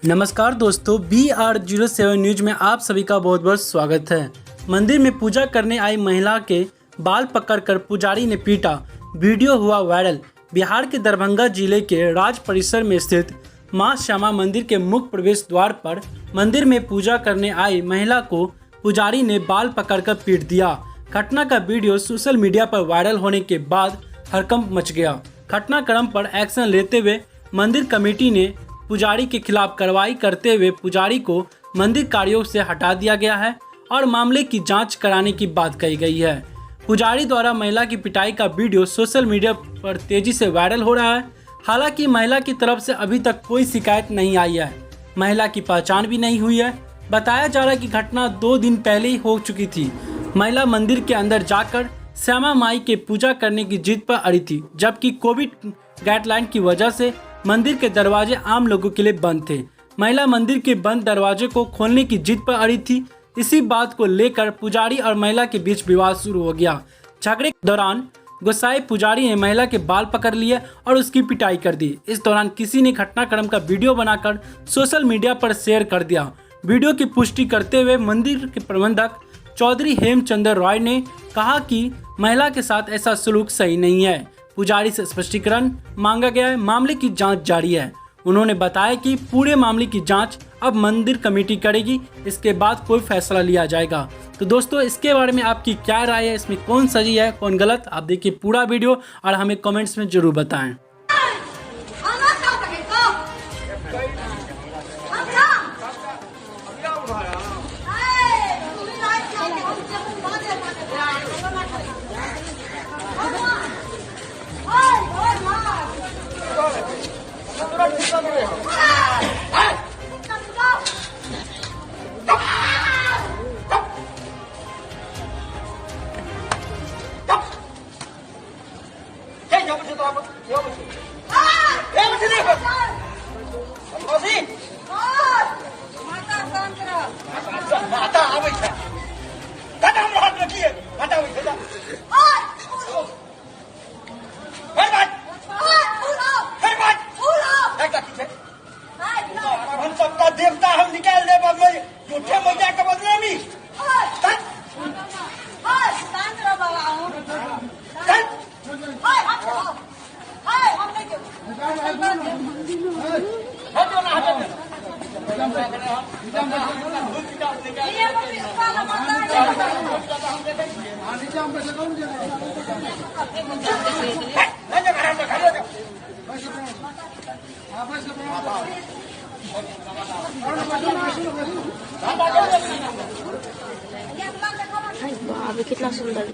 नमस्कार दोस्तों, BR07 news में आप सभी का बहुत बहुत स्वागत है। मंदिर में पूजा करने आई महिला के बाल पकड़कर पुजारी ने पीटा, वीडियो हुआ वायरल। बिहार के दरभंगा जिले के राज परिसर में स्थित मां श्यामा मंदिर के मुख्य प्रवेश द्वार पर मंदिर में पूजा करने आई महिला को पुजारी ने बाल पकड़कर पीट दिया। घटना का वीडियो सोशल मीडिया पर वायरल होने के बाद हड़कंप मच गया। घटनाक्रम पर एक्शन लेते हुए मंदिर कमेटी ने पुजारी के खिलाफ कार्रवाई करते हुए पुजारी को मंदिर कार्यों से हटा दिया गया है और मामले की जांच कराने की बात कही गई है। पुजारी द्वारा महिला की पिटाई का वीडियो सोशल मीडिया पर तेजी से वायरल हो रहा है। हालांकि महिला की तरफ से अभी तक कोई शिकायत नहीं आई है। महिला की पहचान भी नहीं हुई है। बताया जा रहा है कि घटना 2 दिन पहले ही हो चुकी थी। महिला मंदिर के अंदर जाकर श्यामा माई के पूजा करने की जिद पर अड़ी थी, जबकि कोविड गाइडलाइन की वजह से मंदिर के दरवाजे आम लोगों के लिए बंद थे। महिला मंदिर के बंद दरवाजे को खोलने की जिद पर अड़ी थी। इसी बात को लेकर पुजारी और महिला के बीच विवाद शुरू हो गया। झगड़े के दौरान गुस्साए पुजारी ने महिला के बाल पकड़ लिए और उसकी पिटाई कर दी। इस दौरान किसी ने घटनाक्रम का वीडियो बनाकर सोशल मीडिया पर शेयर कर दिया। वीडियो की पुष्टि करते हुए मंदिर के प्रबंधक चौधरी हेमचंद्र रॉय ने कहा कि महिला के साथ ऐसा सलूक सही नहीं है। पुजारी से स्पष्टीकरण मांगा गया है। मामले की जांच जारी है। उन्होंने बताया कि पूरे मामले की जांच अब मंदिर कमेटी करेगी। इसके बाद कोई फैसला लिया जाएगा। तो दोस्तों, इसके बारे में आपकी क्या राय है? इसमें कौन सही है, कौन गलत? आप देखिए पूरा वीडियो और हमें कमेंट्स में जरूर बताएं। देवता हम निकाल दे झूठे मैया के बदले में कितना सुंदर।